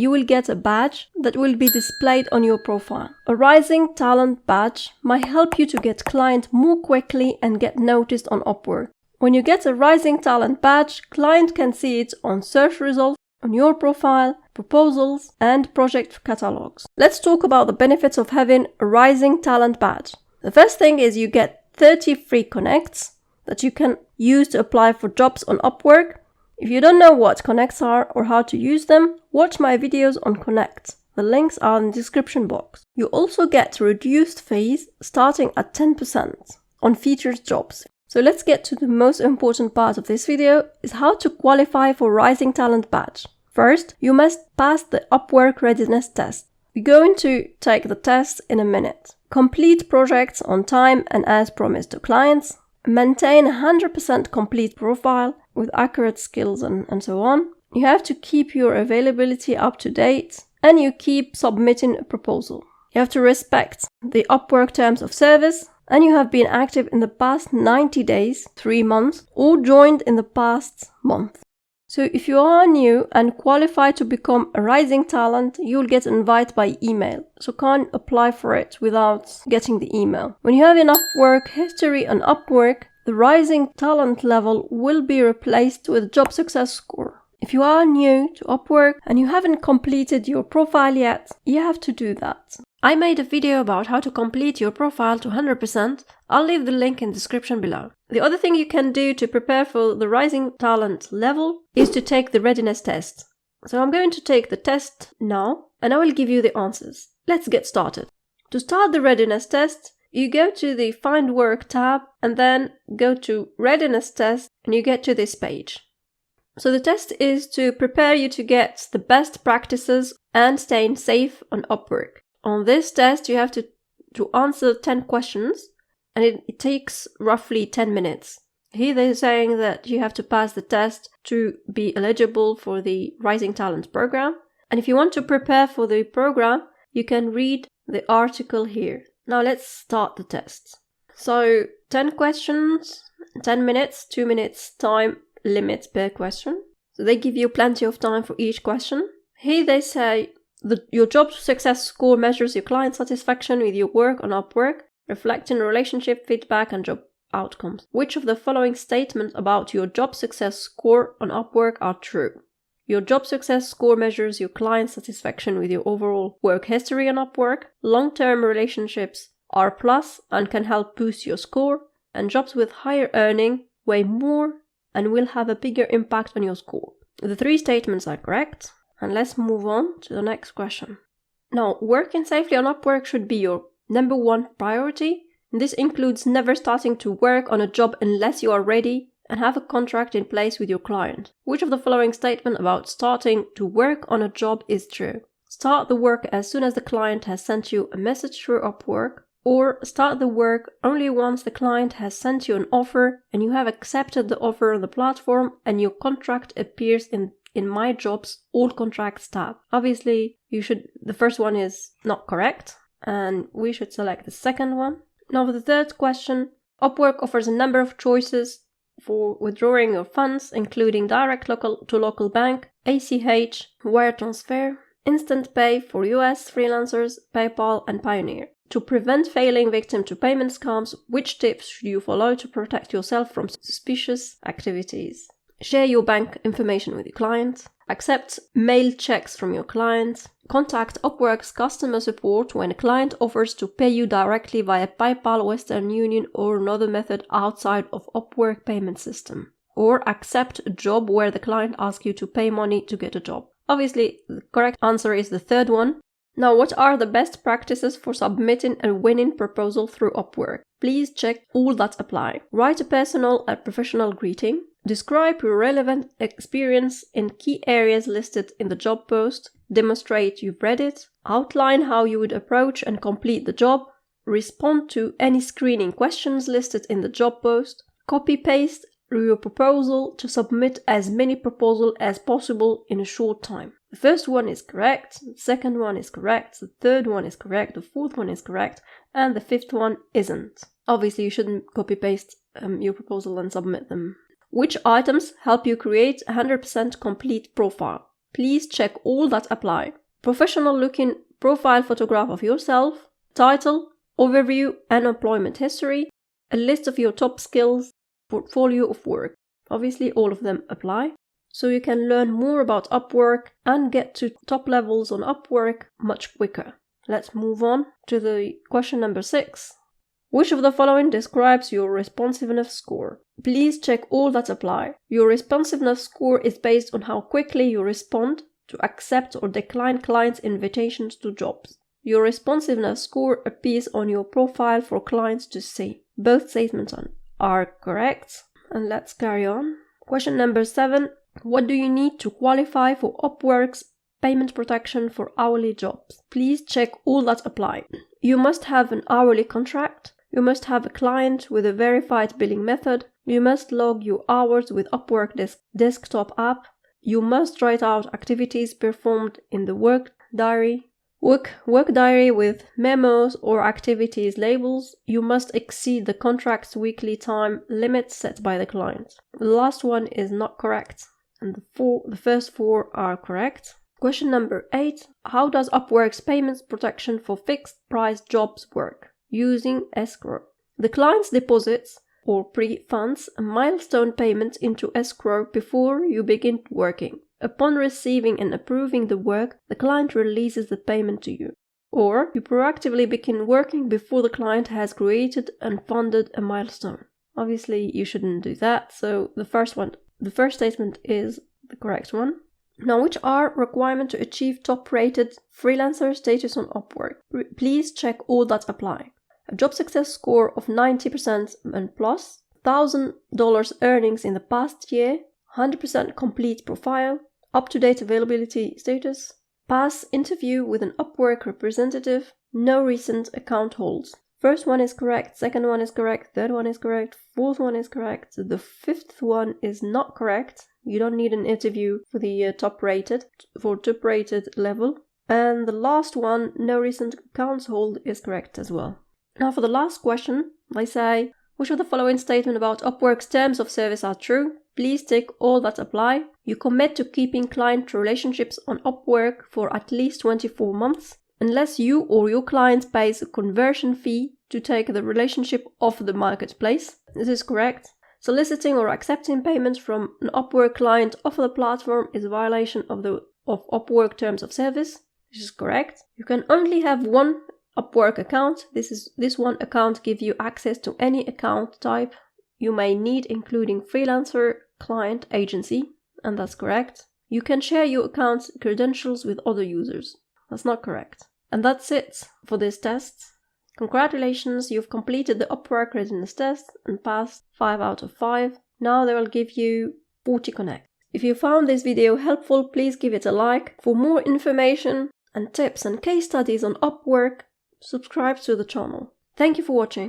you will get a badge that will be displayed on your profile. A Rising Talent badge might help you to get clients more quickly and get noticed on Upwork. When you get a Rising Talent badge, client can see it on search results, on your profile, proposals, and project catalogs. Let's talk about the benefits of having a Rising Talent badge. The first thing is you get 30 free connects that you can use to apply for jobs on Upwork. If you don't know what connects are or how to use them, watch my videos on Connect. The links are in the description box. You also get reduced fees starting at 10% on featured jobs. So let's get to the most important part of this video, is how to qualify for Rising Talent badge. First, you must pass the Upwork Readiness Test. We're going to take the test in a minute. Complete projects on time and as promised to clients. Maintain a 100% complete profile with accurate skills and so on. You have to keep your availability up to date, and you keep submitting a proposal. You have to respect the Upwork terms of service, and you have been active in the past 90 days, 3 months, or joined in the past month. So if you are new and qualified to become a Rising Talent, you'll get an invite by email. So can't apply for it without getting the email. When you have enough work history on Upwork, the Rising Talent level will be replaced with Job Success Score. If you are new to Upwork and you haven't completed your profile yet, you have to do that. I made a video about how to complete your profile to 100%. I'll leave the link in the description below. The other thing you can do to prepare for the Rising Talent level is to take the readiness test. So I'm going to take the test now and I will give you the answers. Let's get started. To start the readiness test, you go to the Find Work tab and then go to Readiness Test and you get to this page. So the test is to prepare you to get the best practices and staying safe on Upwork. On this test, you have to answer 10 questions, and it takes roughly 10 minutes. Here they're saying that you have to pass the test to be eligible for the Rising Talent program. And if you want to prepare for the program, you can read the article here. Now let's start the test. So 10 questions, 10 minutes, 2 minutes time limit per question. So they give you plenty of time for each question. Here they say, your job success score measures your client satisfaction with your work on Upwork, reflecting relationship feedback and job outcomes. Which of the following statements about your job success score on Upwork are true? Your job success score measures your client satisfaction with your overall work history on Upwork. Long-term relationships are plus and can help boost your score. And jobs with higher earning weigh more and will have a bigger impact on your score. The 3 statements are correct. And let's move on to the next question. Now, working safely on Upwork should be your number 1 priority. This includes never starting to work on a job unless you are ready and have a contract in place with your client. Which of the following statement about starting to work on a job is true? Start the work as soon as the client has sent you a message through Upwork, or start the work only once the client has sent you an offer and you have accepted the offer on the platform and your contract appears in My Jobs All Contracts tab. Obviously, the first one is not correct, and we should select the second one. Now for the third question, Upwork offers a number of choices for withdrawing your funds, including direct local bank, ACH, wire transfer, instant pay for US freelancers, PayPal, and Pioneer. To prevent falling victim to payment scams, which tips should you follow to protect yourself from suspicious activities? Share your bank information with your client. Accept mail checks from your client. Contact Upwork's customer support when a client offers to pay you directly via PayPal, Western Union, or another method outside of Upwork payment system. Or accept a job where the client asks you to pay money to get a job. Obviously, the correct answer is the third one. Now, what are the best practices for submitting a winning proposal through Upwork? Please check all that apply. Write a personal and professional greeting. Describe your relevant experience in key areas listed in the job post. Demonstrate you've read it. Outline how you would approach and complete the job. Respond to any screening questions listed in the job post. Copy-paste your proposal to submit as many proposals as possible in a short time. The first one is correct, the second one is correct, the third one is correct, the fourth one is correct, and the fifth one isn't. Obviously, you shouldn't copy-paste your proposal and submit them. Which items help you create a 100% complete profile? please check all that apply. Professional looking profile photograph of yourself, title, overview and employment history, a list of your top skills, portfolio of work. Obviously all of them apply. So you can learn more about Upwork and get to top levels on Upwork much quicker. Let's move on to the question number 6. Which of the following describes your responsiveness score? Please check all that apply. Your responsiveness score is based on how quickly you respond to accept or decline clients' invitations to jobs. Your responsiveness score appears on your profile for clients to see. Both statements are correct. And let's carry on. Question number 7. What do you need to qualify for Upwork's payment protection for hourly jobs? Please check all that apply. You must have an hourly contract. You must have a client with a verified billing method. You must log your hours with Upwork desktop app. You must write out activities performed in the work diary with memos or activities labels. You must exceed the contract's weekly time limit set by the client. The last one is not correct, and the first 4 are correct. Question number 8. How does Upwork's payments protection for fixed price jobs work? Using escrow. The client deposits or pre-funds a milestone payment into escrow before you begin working. Upon receiving and approving the work, the client releases the payment to you. Or you proactively begin working before the client has created and funded a milestone. Obviously, you shouldn't do that, so the first statement is the correct one. Now, which are requirements to achieve top-rated freelancer status on Upwork? Please check all that apply. A job success score of 90% and plus, $1,000 earnings in the past year, 100% complete profile, up-to-date availability status, pass interview with an Upwork representative, no recent account holds. First one is correct, second one is correct, third one is correct, fourth one is correct, the fifth one is not correct. You don't need an interview for the top-rated level. And the last one, no recent accounts hold, is correct as well. Now for the last question, they say, which of the following statements about Upwork's terms of service are true? Please tick all that apply. You commit to keeping client relationships on Upwork for at least 24 months, unless you or your client pays a conversion fee to take the relationship off the marketplace. This is correct. Soliciting or accepting payments from an Upwork client off the platform is a violation of Upwork terms of service. This is correct. You can only have one Upwork account. This one account gives you access to any account type you may need, including freelancer, client, agency, and that's correct. You can share your account's credentials with other users. That's not correct. And that's it for this test. Congratulations, you've completed the Upwork Readiness Test and passed 5 out of 5. Now they will give you 40 connect. If you found this video helpful, please give it a like. For more information and tips and case studies on Upwork, subscribe to the channel. Thank you for watching.